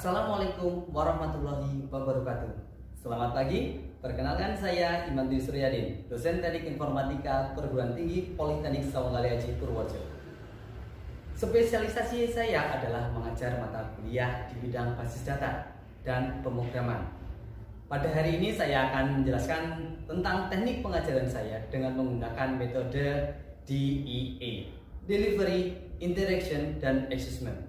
Assalamualaikum warahmatullahi wabarakatuh. Selamat pagi, perkenalkan saya Iman Dwi Suryadin, dosen Teknik Informatika Perguruan Tinggi Politeknik Sawanggali Haji Purworejo. Spesialisasi saya adalah mengajar mata kuliah di bidang basis data dan pemrograman. Pada hari ini saya akan menjelaskan tentang teknik pengajaran saya dengan menggunakan metode DIA, Delivery, Interaction, dan Assessment.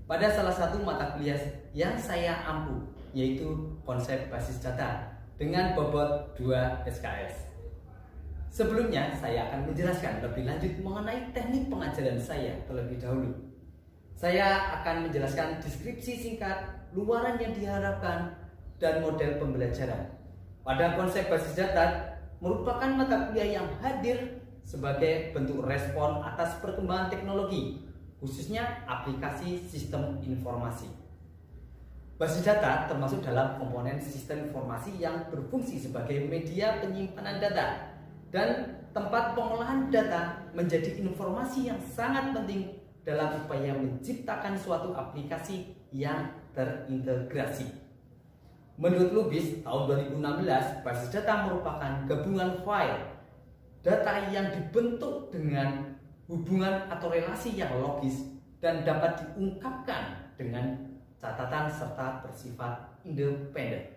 Pada salah satu mata kuliah yang saya ampu, yaitu konsep basis data dengan bobot 2 SKS. Sebelumnya saya akan menjelaskan lebih lanjut mengenai teknik pengajaran saya terlebih dahulu. Saya akan menjelaskan deskripsi singkat, luaran yang diharapkan, dan model pembelajaran. Pada konsep basis data merupakan mata kuliah yang hadir sebagai bentuk respon atas perkembangan teknologi, khususnya aplikasi sistem informasi. Basis data termasuk dalam komponen sistem informasi yang berfungsi sebagai media penyimpanan data dan tempat pengolahan data, menjadi informasi yang sangat penting dalam upaya menciptakan suatu aplikasi yang terintegrasi. Menurut Lubis tahun 2016, basis data merupakan gabungan file data yang dibentuk dengan hubungan atau relasi yang logis dan dapat diungkapkan dengan catatan serta bersifat independen.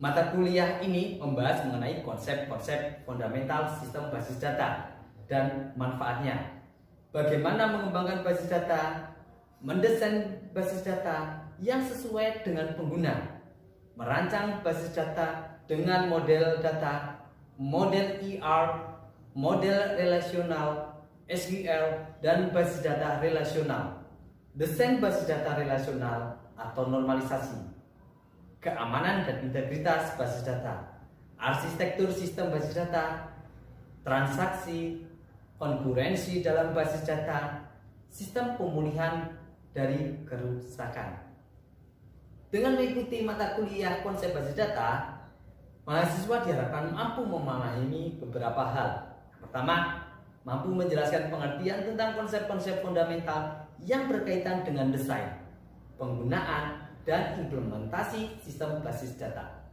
Mata kuliah ini membahas mengenai konsep-konsep fundamental sistem basis data dan manfaatnya. Bagaimana mengembangkan basis data, mendesain basis data yang sesuai dengan pengguna, merancang basis data dengan model data, model model relasional, SQL, dan basis data relasional, desain basis data relasional atau normalisasi, keamanan dan integritas basis data, arsitektur sistem basis data, transaksi, konkurensi dalam basis data, sistem pemulihan dari kerusakan. Dengan mengikuti mata kuliah konsep basis data, mahasiswa diharapkan mampu memahami beberapa hal. Pertama, mampu menjelaskan pengertian tentang konsep-konsep fundamental yang berkaitan dengan desain, penggunaan, dan implementasi sistem basis data.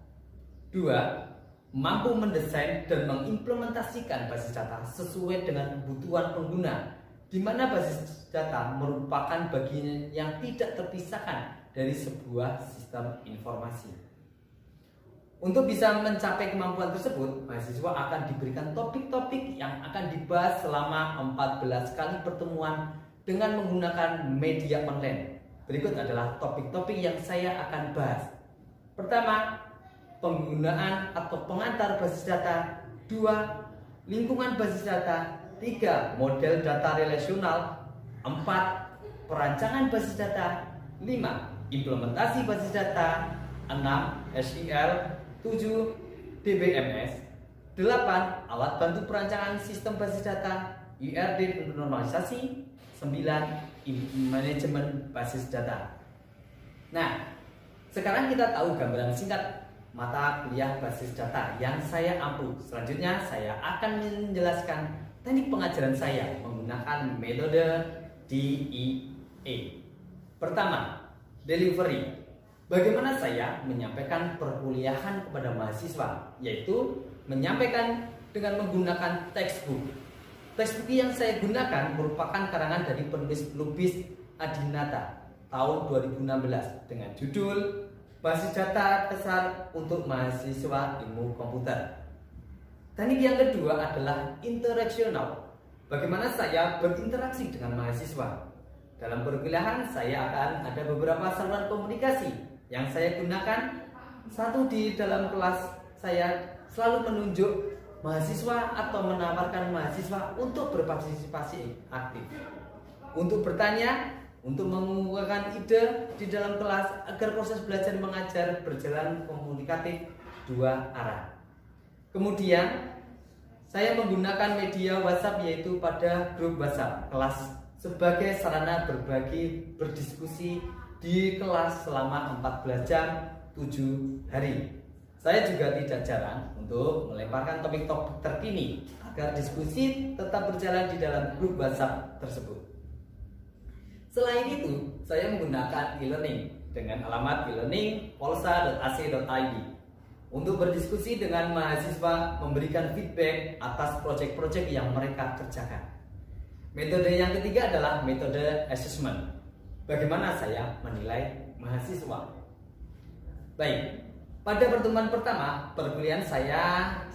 Dua, mampu mendesain dan mengimplementasikan basis data sesuai dengan kebutuhan pengguna, di mana basis data merupakan bagian yang tidak terpisahkan dari sebuah sistem informasi. Untuk bisa mencapai kemampuan tersebut, mahasiswa akan diberikan topik-topik yang akan dibahas selama 14 kali pertemuan dengan menggunakan media online. Berikut adalah topik-topik yang saya akan bahas. Pertama, penggunaan atau pengantar basis data. 2, lingkungan basis data. 3, model data relasional. 4, perancangan basis data. 5, implementasi basis data. 6, SQL. 7, DBMS. 8, alat bantu perancangan sistem basis data, IRD untuk normalisasi. 9, manajemen basis data. Nah, sekarang kita tahu gambaran singkat mata kuliah basis data yang saya ampu. Selanjutnya saya akan menjelaskan teknik pengajaran saya menggunakan metode DIA. Pertama, delivery. Bagaimana saya menyampaikan perkuliahan kepada mahasiswa, yaitu menyampaikan dengan menggunakan textbook. Textbook yang saya gunakan merupakan karangan dari penulis Lubis Adinata tahun 2016 dengan judul Basis Data Dasar untuk Mahasiswa Ilmu Komputer. Teknik yang kedua adalah interaksional. Bagaimana saya berinteraksi dengan mahasiswa. Dalam perkuliahan saya akan ada beberapa saluran komunikasi yang saya gunakan. Satu, di dalam kelas saya selalu menunjuk mahasiswa atau menawarkan mahasiswa untuk berpartisipasi aktif, untuk bertanya, untuk mengemukakan ide di dalam kelas agar proses belajar mengajar berjalan komunikatif dua arah. Kemudian saya menggunakan media WhatsApp, yaitu pada grup WhatsApp kelas sebagai sarana berbagi, berdiskusi di kelas selama 14 jam 7 hari. Saya juga tidak jarang untuk melemparkan topik-topik terkini agar diskusi tetap berjalan di dalam grup WhatsApp tersebut. Selain itu, saya menggunakan e-learning dengan alamat e-learning.polsa.ac.id untuk berdiskusi dengan mahasiswa, memberikan feedback atas proyek-proyek yang mereka kerjakan. Metode yang ketiga adalah metode assessment. Bagaimana saya menilai mahasiswa? Baik, pada pertemuan pertama perkuliahan saya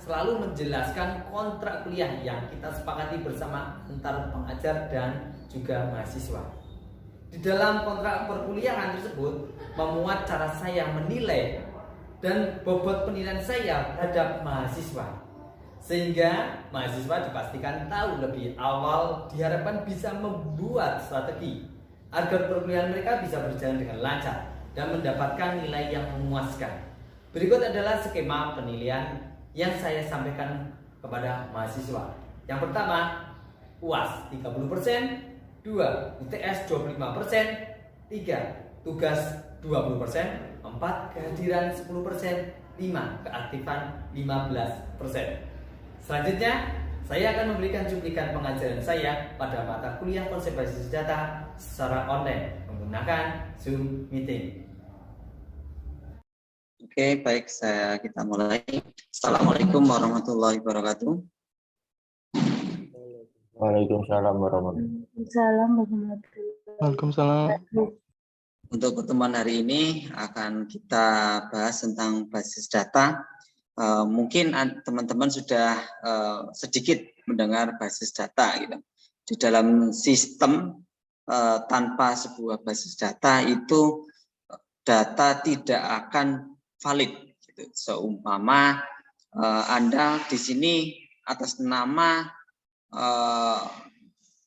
selalu menjelaskan kontrak kuliah yang kita sepakati bersama antar pengajar dan juga mahasiswa. Di dalam kontrak perkuliahan tersebut memuat cara saya menilai dan bobot penilaian saya terhadap mahasiswa, sehingga mahasiswa dipastikan tahu lebih awal, diharapkan bisa membuat strategi agar perkuliahan mereka bisa berjalan dengan lancar dan mendapatkan nilai yang memuaskan. Berikut adalah skema penilaian yang saya sampaikan kepada mahasiswa. Yang pertama, UAS 30%, 2. UTS 25%, 3. Tugas 20%, 4. Kehadiran 10%, 5. Keaktifan 15%. Selanjutnya, saya akan memberikan cuplikan pengajaran saya pada mata kuliah konsep basis data secara online menggunakan Zoom Meeting. Oke, baik, kita mulai. Assalamualaikum warahmatullahi wabarakatuh. Waalaikumsalam warahmatullahi wabarakatuh. Untuk pertemuan hari ini akan kita bahas tentang basis data. Mungkin teman-teman sudah sedikit mendengar basis data gitu. Di dalam sistem tanpa sebuah basis data itu data tidak akan valid gitu. Seumpama Anda di sini atas nama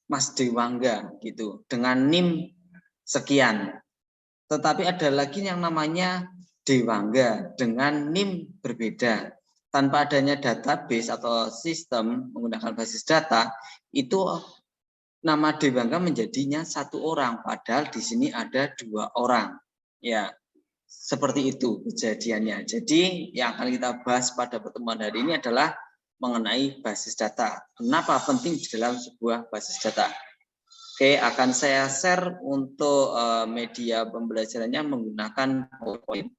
Mas Dewangga gitu dengan NIM sekian, tetapi ada lagi yang namanya Dewangga dengan NIM berbeda. Tanpa adanya database atau sistem menggunakan basis data, itu nama Dewangga menjadinya satu orang, padahal di sini ada dua orang. Ya, seperti itu kejadiannya. Jadi yang akan kita bahas pada pertemuan hari ini adalah mengenai basis data. Kenapa penting di dalam sebuah basis data? Oke, akan saya share untuk media pembelajarannya menggunakan PowerPoint.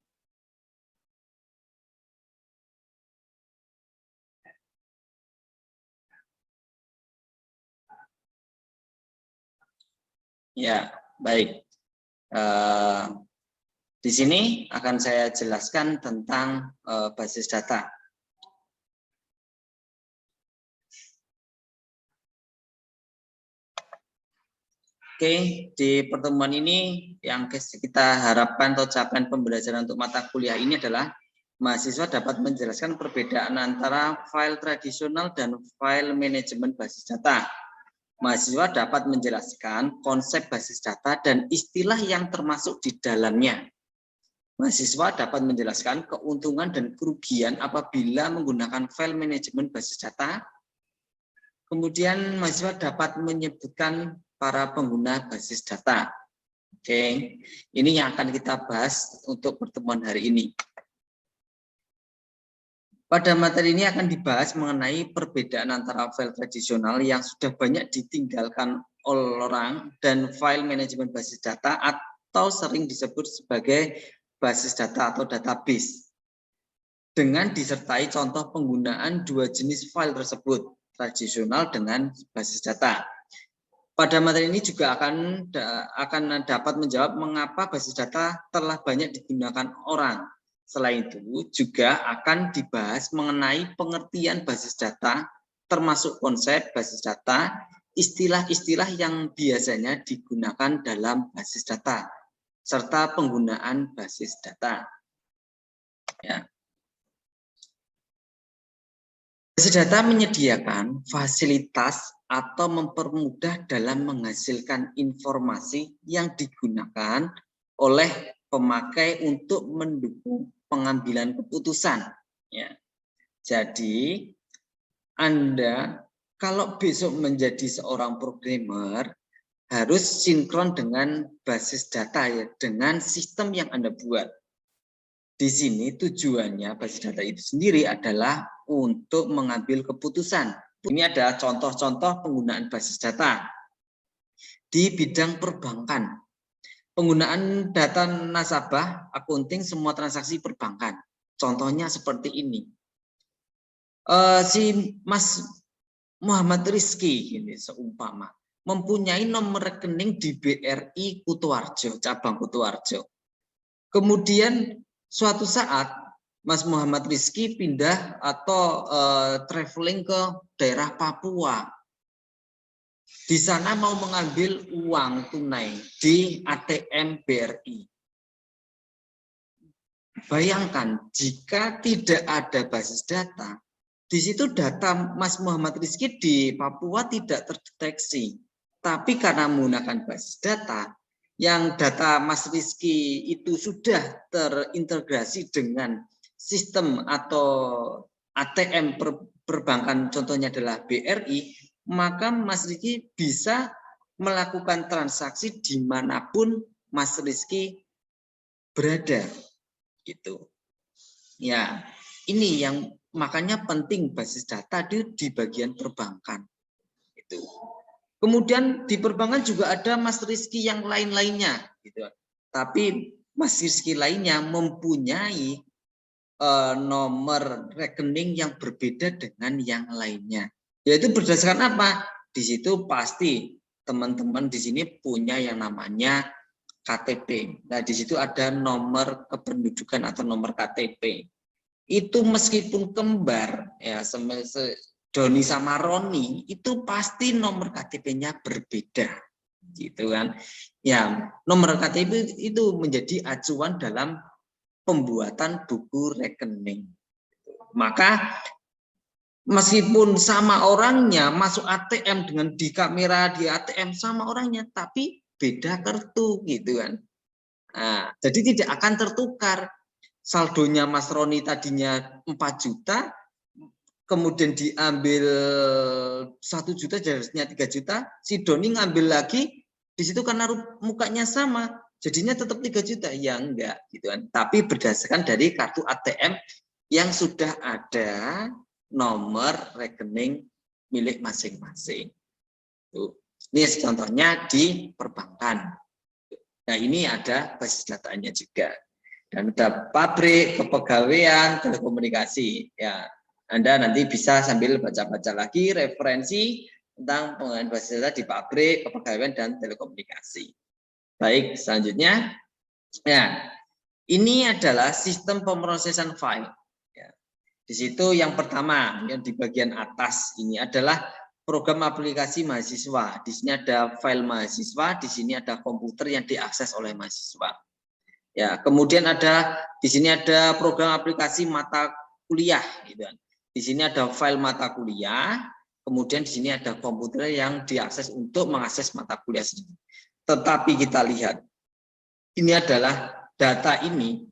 Ya, baik. Di sini akan saya jelaskan tentang basis data. Oke, di pertemuan ini yang kita harapkan atau capaian pembelajaran untuk mata kuliah ini adalah mahasiswa dapat menjelaskan perbedaan antara file tradisional dan file manajemen basis data. Mahasiswa dapat menjelaskan konsep basis data dan istilah yang termasuk di dalamnya. Mahasiswa dapat menjelaskan keuntungan dan kerugian apabila menggunakan file manajemen basis data. Kemudian mahasiswa dapat menyebutkan para pengguna basis data. Oke, ini yang akan kita bahas untuk pertemuan hari ini. Pada materi ini akan dibahas mengenai perbedaan antara file tradisional yang sudah banyak ditinggalkan orang dan file manajemen basis data atau sering disebut sebagai basis data atau database. Dengan disertai contoh penggunaan dua jenis file tersebut, tradisional dengan basis data. Pada materi ini juga akan dapat menjawab mengapa basis data telah banyak digunakan orang. Selain itu juga akan dibahas mengenai pengertian basis data, termasuk konsep basis data, istilah-istilah yang biasanya digunakan dalam basis data, serta penggunaan basis data. Ya. Basis data menyediakan fasilitas atau mempermudah dalam menghasilkan informasi yang digunakan oleh pemakai untuk mendukung pengambilan keputusan. Ya. Jadi, Anda kalau besok menjadi seorang programmer harus sinkron dengan basis data ya, dengan sistem yang Anda buat. Di sini tujuannya basis data itu sendiri adalah untuk mengambil keputusan. Ini ada contoh-contoh penggunaan basis data. di bidang perbankan. Penggunaan data nasabah, akunting, semua transaksi perbankan. Contohnya seperti ini. Si Mas Muhammad Rizky ini seumpama mempunyai nomor rekening di BRI Kutoarjo, cabang Kutoarjo. Kemudian suatu saat Mas Muhammad Rizky pindah atau traveling ke daerah Papua. Di sana mau mengambil uang tunai di ATM BRI. Bayangkan jika tidak ada basis data, di situ data Mas Muhammad Rizky di Papua tidak terdeteksi. Tapi karena menggunakan basis data, yang data Mas Rizky itu sudah terintegrasi dengan sistem atau ATM perbankan, contohnya adalah BRI, maka Mas Rizky bisa melakukan transaksi dimanapun Mas Rizky berada, gitu. Ya, ini yang makanya penting basis data di bagian perbankan. Itu. Kemudian di perbankan juga ada Mas Rizky yang lain-lainnya, gitu. Tapi Mas Rizky lainnya mempunyai nomor rekening yang berbeda dengan yang lainnya. Yaitu berdasarkan apa? Di situ pasti teman-teman di sini punya yang namanya KTP. Nah, di situ ada nomor kependudukan atau nomor KTP. Itu meskipun kembar, ya, Doni sama Roni, itu pasti nomor KTP-nya berbeda, gitu kan? Ya, nomor KTP itu menjadi acuan dalam pembuatan buku rekening. Maka meskipun sama orangnya masuk ATM dengan di kamera di ATM sama orangnya, tapi beda kartu, gitu kan? Nah, jadi tidak akan tertukar. Saldonya Mas Roni tadinya 4 juta, kemudian diambil 1 juta, jadinya 3 juta, si Doni ngambil lagi, di situ karena mukanya sama, jadinya tetap 3 juta, ya enggak, gitu kan. Tapi berdasarkan dari kartu ATM yang sudah ada nomor rekening milik masing-masing. Ini contohnya di perbankan. Nah, ini ada basis datanya juga. Dan ada pabrik, kepegawaian, telekomunikasi. Ya, Anda nanti bisa sambil baca-baca lagi referensi tentang penggunaan basis data di pabrik, kepegawaian, dan telekomunikasi. Baik, selanjutnya. Ya, ini adalah sistem pemrosesan file. Ya, di situ yang pertama, yang di bagian atas ini adalah program aplikasi mahasiswa. Di sini ada file mahasiswa, di sini ada komputer yang diakses oleh mahasiswa. Ya, kemudian di sini ada program aplikasi mata kuliah, gitu kan. Di sini ada file mata kuliah, kemudian di sini ada komputer yang diakses untuk mengakses mata kuliah sendiri. Tetapi kita lihat, ini adalah data ini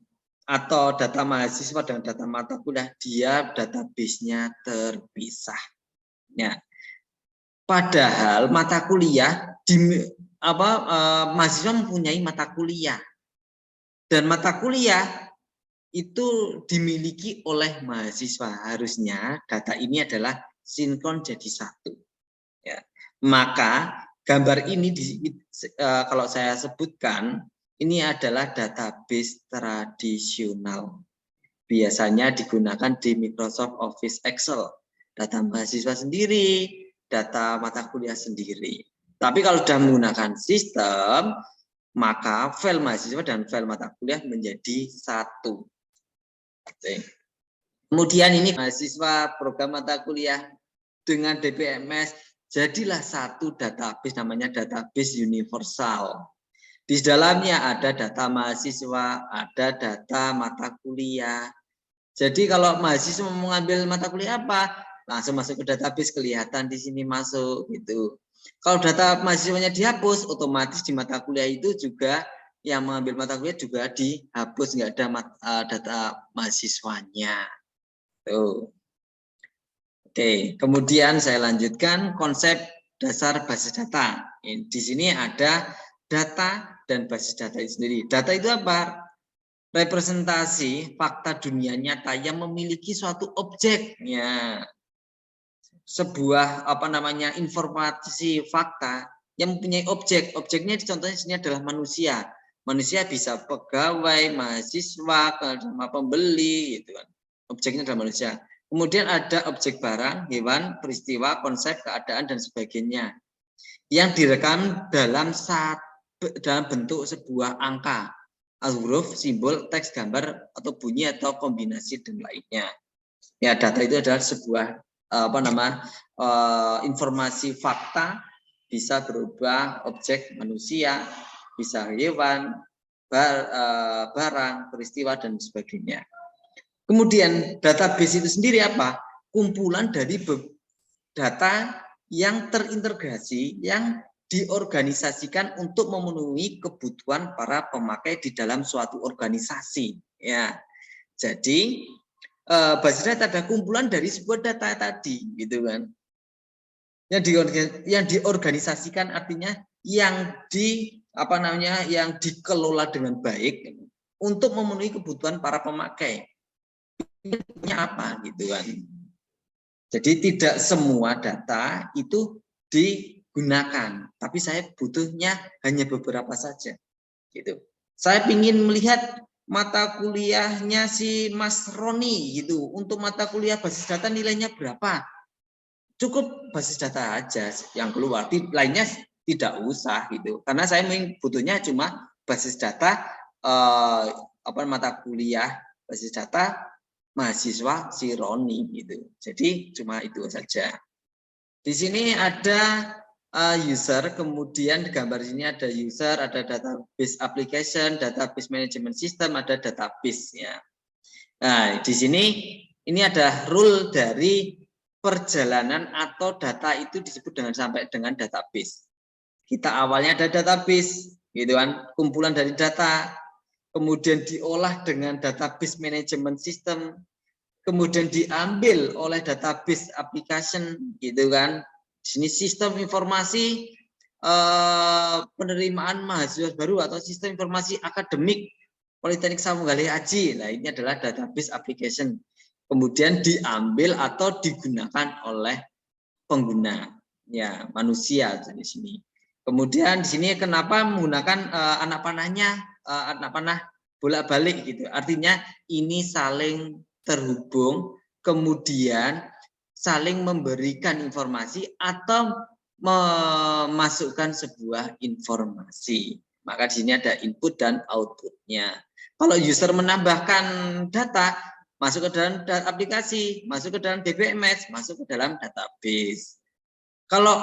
atau data mahasiswa dan data mata kuliah, dia database-nya terpisah. Ya. Padahal mata kuliah mahasiswa mempunyai mata kuliah. Dan mata kuliah itu dimiliki oleh mahasiswa. Harusnya data ini adalah sinkron jadi satu. Ya. Maka gambar ini kalau saya sebutkan, ini adalah database tradisional. Biasanya digunakan di Microsoft Office Excel. Data mahasiswa sendiri, data mata kuliah sendiri. Tapi kalau sudah menggunakan sistem, maka file mahasiswa dan file mata kuliah menjadi satu. Kemudian ini mahasiswa program mata kuliah dengan DBMS, jadilah satu database, namanya database universal. Di dalamnya ada data mahasiswa, ada data mata kuliah. Jadi kalau mahasiswa mau mengambil mata kuliah apa, langsung masuk ke database, kelihatan di sini masuk, gitu. Kalau data mahasiswanya dihapus, otomatis di mata kuliah itu juga yang mengambil mata kuliah juga dihapus, nggak ada data mahasiswanya. Tuh. Oke, kemudian saya lanjutkan konsep dasar basis data. Di sini ada data dan basis data itu sendiri. Data itu apa? Representasi fakta dunia nyata yang memiliki suatu objeknya. Sebuah informasi fakta yang mempunyai objek. Objeknya contohnya di sini adalah manusia. Manusia bisa pegawai, mahasiswa, sama pembeli, gitu kan. Objeknya adalah manusia. Kemudian ada objek barang, hewan, peristiwa, konsep, keadaan, dan sebagainya. Yang direkam dalam bentuk sebuah angka, huruf, simbol, teks, gambar, atau bunyi, atau kombinasi, dan lainnya. Ya, data itu adalah sebuah informasi fakta, bisa berubah objek manusia, bisa hewan, barang, peristiwa, dan sebagainya. Kemudian database itu sendiri apa? Kumpulan dari data yang terintegrasi, yang diorganisasikan untuk memenuhi kebutuhan para pemakai di dalam suatu organisasi. Ya, jadi basis data ada kumpulan dari sebuah data tadi, gitu kan? Yang diorganisasikan artinya yang yang dikelola dengan baik untuk memenuhi kebutuhan para pemakai. Ini apa, gitu kan? Jadi tidak semua data itu digunakan, tapi saya butuhnya hanya beberapa saja, gitu. Saya ingin melihat mata kuliahnya si Mas Roni, gitu. Untuk mata kuliah basis data nilainya berapa? Cukup basis data aja yang keluar, lainnya tidak usah, gitu. Karena saya butuhnya cuma basis data mata kuliah basis data mahasiswa si Roni, gitu. Jadi cuma itu saja. Di sini ada user, kemudian di gambar sini ada user, ada database application, database management system, ada database ya. Nah, di sini ini ada rule dari perjalanan atau data itu disebut sampai dengan database. Kita awalnya ada database, gitu kan, kumpulan dari data, kemudian diolah dengan database management system, kemudian diambil oleh database application, gitu kan. Di sini sistem informasi penerimaan mahasiswa baru atau sistem informasi akademik Politeknik Samunggalih Aji. Nah, ini adalah database application. Kemudian diambil atau digunakan oleh pengguna, ya, manusia di sini. Kemudian di sini kenapa menggunakan anak panah bolak-balik, gitu. Artinya ini saling terhubung, kemudian saling memberikan informasi atau memasukkan sebuah informasi. Maka di sini ada input dan outputnya. Kalau user menambahkan data, masuk ke dalam aplikasi, masuk ke dalam DBMS, masuk ke dalam database. Kalau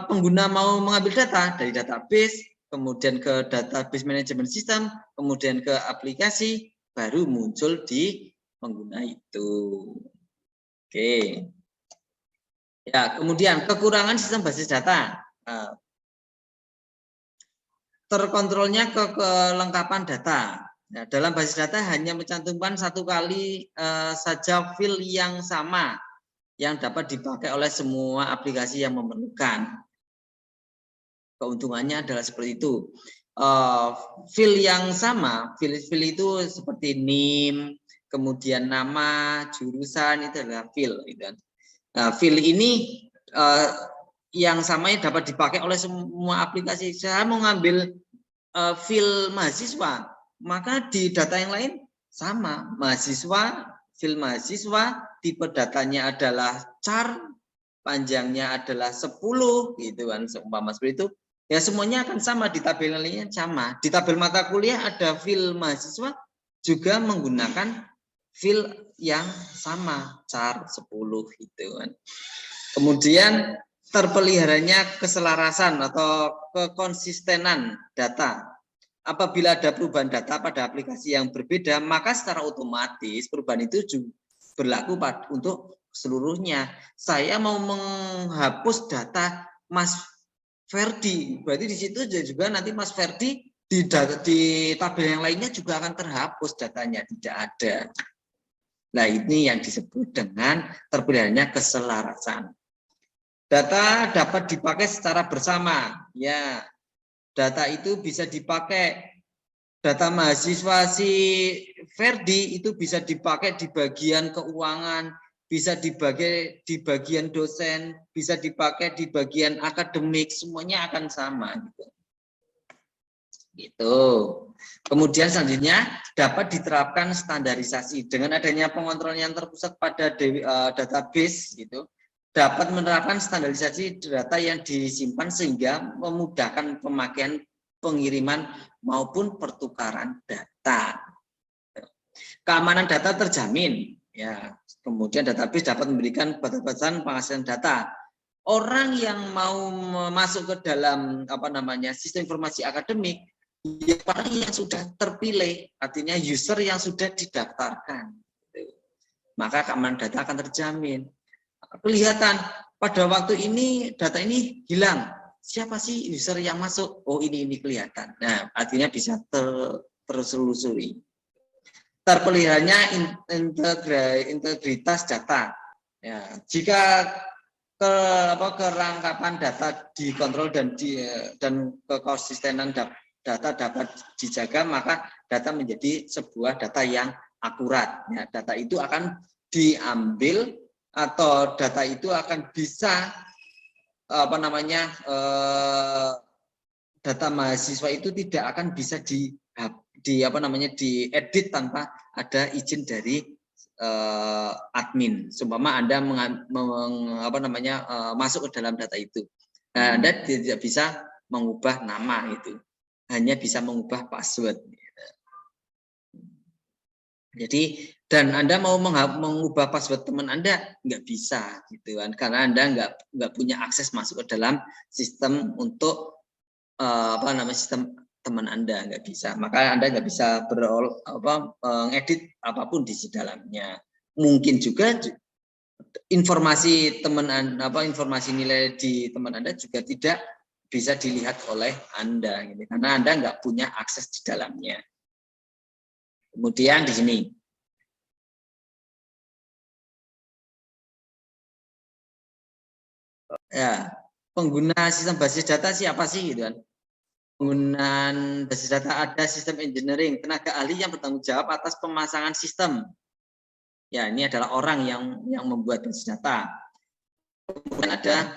pengguna mau mengambil data dari database, kemudian ke database management system, kemudian ke aplikasi, baru muncul di pengguna itu. Oke. Ya, kemudian kekurangan sistem basis data. Terkontrolnya kelengkapan data. Nah, dalam basis data hanya mencantumkan satu kali saja file yang sama yang dapat dipakai oleh semua aplikasi yang memerlukan. Keuntungannya adalah seperti itu. File yang sama, file itu seperti NIM, kemudian nama, jurusan, itu adalah file. Nah, file ini yang samanya dapat dipakai oleh semua aplikasi. Saya mau ngambil file mahasiswa, maka di data yang lain sama, mahasiswa, file mahasiswa, tipe datanya adalah char, panjangnya adalah 10, gitu kan, seumpama seperti itu. Ya semuanya akan sama, di tabel lainnya sama. Di tabel mata kuliah ada file mahasiswa juga menggunakan file yang sama, char 10, gitu kan. Kemudian terpeliharanya keselarasan atau kekonsistenan data. Apabila ada perubahan data pada aplikasi yang berbeda, maka secara otomatis perubahan itu juga berlaku untuk seluruhnya. Saya mau menghapus data Mas Ferdi, berarti di situ juga nanti Mas Ferdi di tabel yang lainnya juga akan terhapus datanya, tidak ada. Nah, ini yang disebut dengan terpeliharanya keselarasan. Data dapat dipakai secara bersama, ya. Data itu bisa dipakai, data mahasiswa si Ferdi itu bisa dipakai di bagian keuangan, bisa dipakai di bagian dosen, bisa dipakai di bagian akademik, semuanya akan sama gitu. Gitu. Kemudian selanjutnya dapat diterapkan standarisasi dengan adanya pengontrolan yang terpusat pada database gitu. Dapat menerapkan standarisasi data yang disimpan sehingga memudahkan pemakaian, pengiriman maupun pertukaran data. Keamanan data terjamin, ya. Kemudian database dapat memberikan batasan penghasilan data. Orang yang mau masuk ke dalam sistem informasi akademik, ya orang yang sudah terpilih, artinya user yang sudah didaftarkan, maka keamanan data akan terjamin. Kelihatan pada waktu ini data ini hilang, siapa sih user yang masuk? Oh ini kelihatan. Nah artinya bisa terselusuri. Terpeliharanya integritas data. Ya, jika kerangkapan data dikontrol dan kekonsistenan data dapat dijaga, maka data menjadi sebuah data yang akurat. Ya, data itu akan diambil atau data itu akan bisa data mahasiswa itu tidak akan bisa diedit tanpa ada izin dari admin. Seumpama Anda masuk ke dalam data itu, nah, Anda tidak bisa mengubah nama itu, hanya bisa mengubah password. Jadi dan Anda mau mengubah password teman Anda nggak bisa gitu kan, karena Anda nggak punya akses masuk ke dalam sistem untuk sistem teman Anda, nggak bisa. Maka Anda nggak bisa mengedit apapun di dalamnya. Mungkin juga informasi informasi nilai di teman Anda juga tidak bisa dilihat oleh Anda, gitu, karena Anda nggak punya akses di dalamnya. Kemudian di sini. Ya, pengguna sistem basis data siapa sih gitu kan? Penggunaan basis data ada sistem engineering, tenaga ahli yang bertanggung jawab atas pemasangan sistem. Ya, ini adalah orang yang membuat basis data. Kemudian ada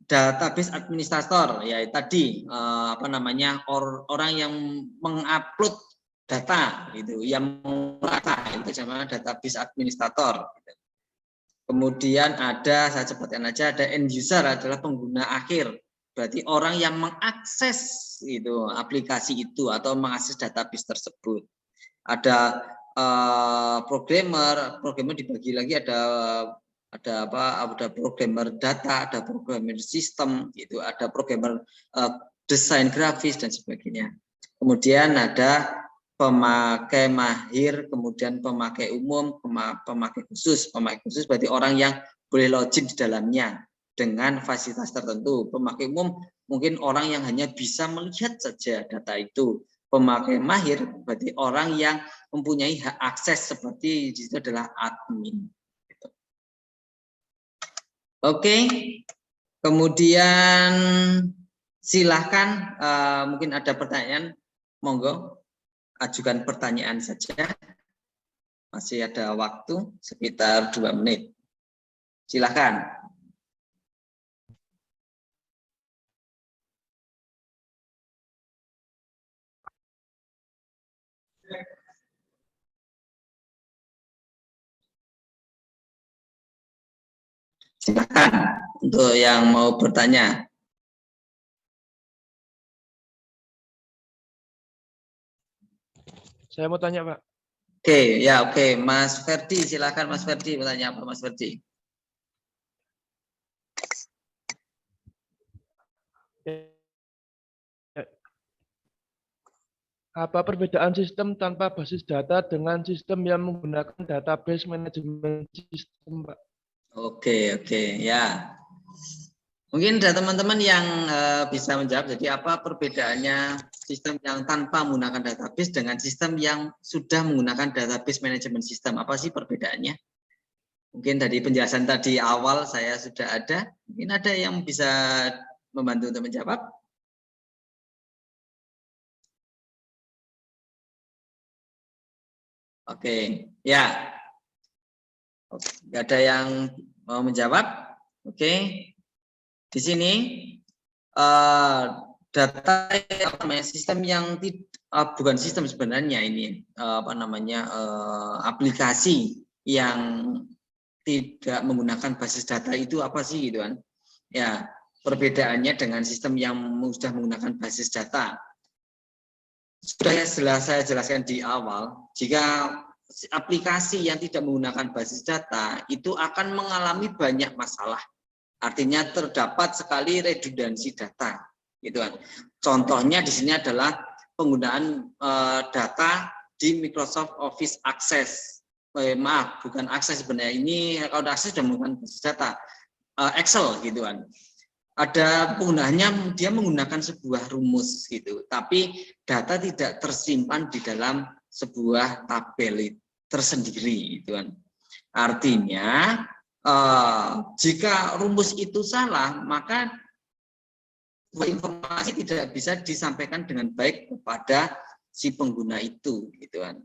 database administrator, ya tadi orang yang mengupload data gitu, yang merata itu namanya database administrator. Kemudian ada, saya sebutkan aja, ada end user adalah pengguna akhir. Berarti orang yang mengakses itu aplikasi itu atau mengakses database tersebut. Ada programmer dibagi lagi ada programmer data, ada programmer sistem, itu ada programmer desain grafis dan sebagainya. Kemudian ada pemakai mahir, kemudian pemakai umum, pemakai khusus. Pemakai khusus berarti orang yang boleh login di dalamnya dengan fasilitas tertentu. Pemakai umum mungkin orang yang hanya bisa melihat saja data itu. Pemakai mahir berarti orang yang mempunyai hak akses, seperti di situ adalah admin. Oke, kemudian silahkan mungkin ada pertanyaan, monggo ajukan pertanyaan saja. Masih ada waktu sekitar 2 menit. Silahkan. Silakan untuk yang mau bertanya. Saya mau tanya, Pak. Oke. Mas Ferdi, silakan Mas Ferdi, bertanya apa Mas Ferdi? Apa perbedaan sistem tanpa basis data dengan sistem yang menggunakan database manajemen sistem, Pak? Oke, ya. Mungkin ada teman-teman yang bisa menjawab. Jadi apa perbedaannya sistem yang tanpa menggunakan database dengan sistem yang sudah menggunakan database manajemen sistem? Apa sih perbedaannya? Mungkin dari penjelasan tadi awal saya sudah ada. Mungkin ada yang bisa membantu untuk menjawab. Oke, ya. Oke, nggak ada yang mau menjawab. Oke, di sini data apa namanya sistem yang bukan sistem sebenarnya ini apa namanya aplikasi yang tidak menggunakan basis data itu apa sih gitu kan? Ya, perbedaannya dengan sistem yang sudah menggunakan basis data. Sudah saya jelaskan di awal, jika aplikasi yang tidak menggunakan basis data itu akan mengalami banyak masalah. Artinya terdapat sekali redundansi data, gitu kan. Contohnya di sini adalah penggunaan data di Microsoft Office Access. Maaf, bukan Access sebenarnya. Ini kalau Access sudah menggunakan basis data, Excel, gitu kan. Ada penggunaannya dia menggunakan sebuah rumus gitu, tapi data tidak tersimpan di dalam sebuah tabel tersendiri gitu kan. Artinya jika rumus itu salah, maka informasi tidak bisa disampaikan dengan baik kepada si pengguna itu gitu kan.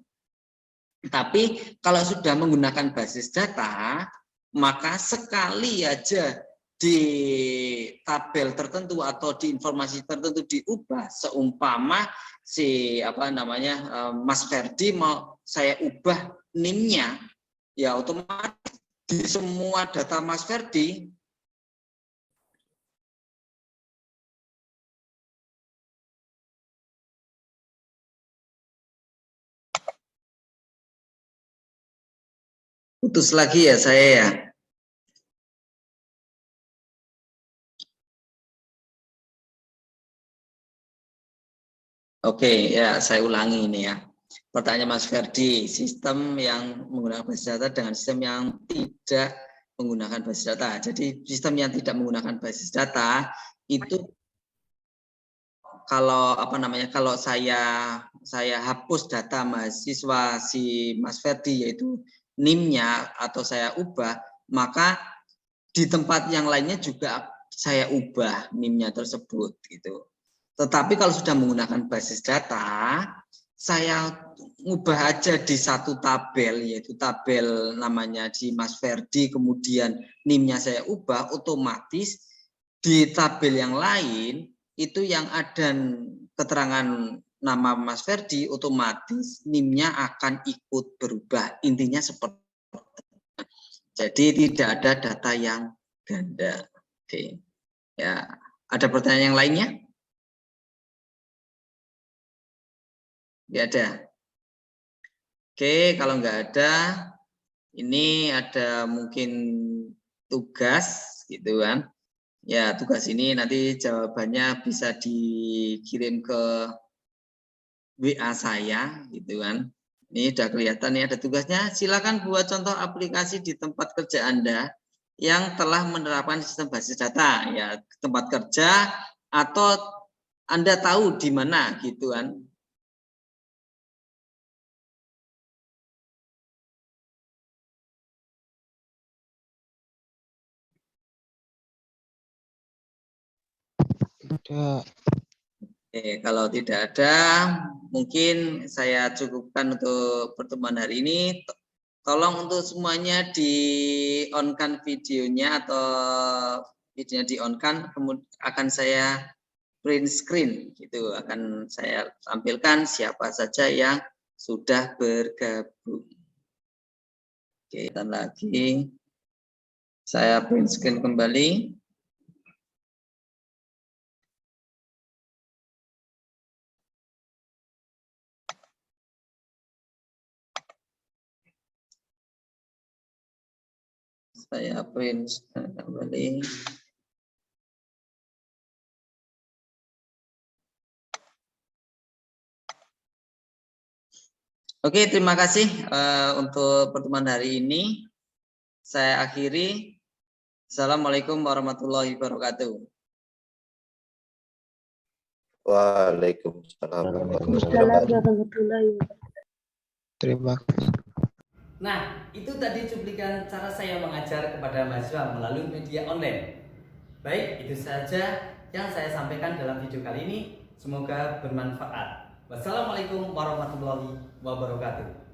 Tapi kalau sudah menggunakan basis data, maka sekali aja di tabel tertentu atau di informasi tertentu diubah, seumpama si apa namanya Mas Ferdi mau saya ubah NIM-nya, ya otomatis di semua data Mas Ferdi putus lagi ya saya ya. Oke, ya saya ulangi ini ya. Pertanyaan Mas Ferdi, sistem yang menggunakan basis data dengan sistem yang tidak menggunakan basis data. Jadi sistem yang tidak menggunakan basis data itu kalau apa namanya? Kalau saya hapus data mahasiswa si Mas Ferdi yaitu NIM-nya atau saya ubah, maka di tempat yang lainnya juga saya ubah NIM-nya tersebut gitu. Tetapi kalau sudah menggunakan basis data, saya ubah aja di satu tabel, yaitu tabel namanya di Mas Ferdi, kemudian NIM-nya saya ubah, otomatis di tabel yang lain, itu yang ada keterangan nama Mas Ferdi, otomatis NIM-nya akan ikut berubah. Intinya seperti itu. Jadi tidak ada data yang ganda. Oke. Ya, ada pertanyaan yang lainnya? Nggak ada. Oke, kalau nggak ada, ini ada mungkin tugas gitu kan. Ya, tugas ini nanti jawabannya bisa dikirim ke WA saya gitu kan. Ini udah kelihatan nih ada tugasnya. Silakan buat contoh aplikasi di tempat kerja Anda yang telah menerapkan sistem basis data, ya tempat kerja atau Anda tahu di mana gitu kan. Tidak. Oke, kalau tidak ada, mungkin saya cukupkan untuk pertemuan hari ini. Tolong untuk semuanya di-on-kan videonya atau videonya di-on-kan, kemudian akan saya print screen gitu, akan saya tampilkan siapa saja yang sudah bergabung. Oke, dan lagi saya print screen kembali. Saya print kembali. Oke, terima kasih untuk pertemuan hari ini. Saya akhiri. Assalamualaikum warahmatullahi wabarakatuh. Waalaikumsalam warahmatullahi wabarakatuh. Terima kasih. Nah, itu tadi cuplikan cara saya mengajar kepada mahasiswa melalui media online. Baik, itu saja yang saya sampaikan dalam video kali ini. Semoga bermanfaat. Wassalamualaikum warahmatullahi wabarakatuh.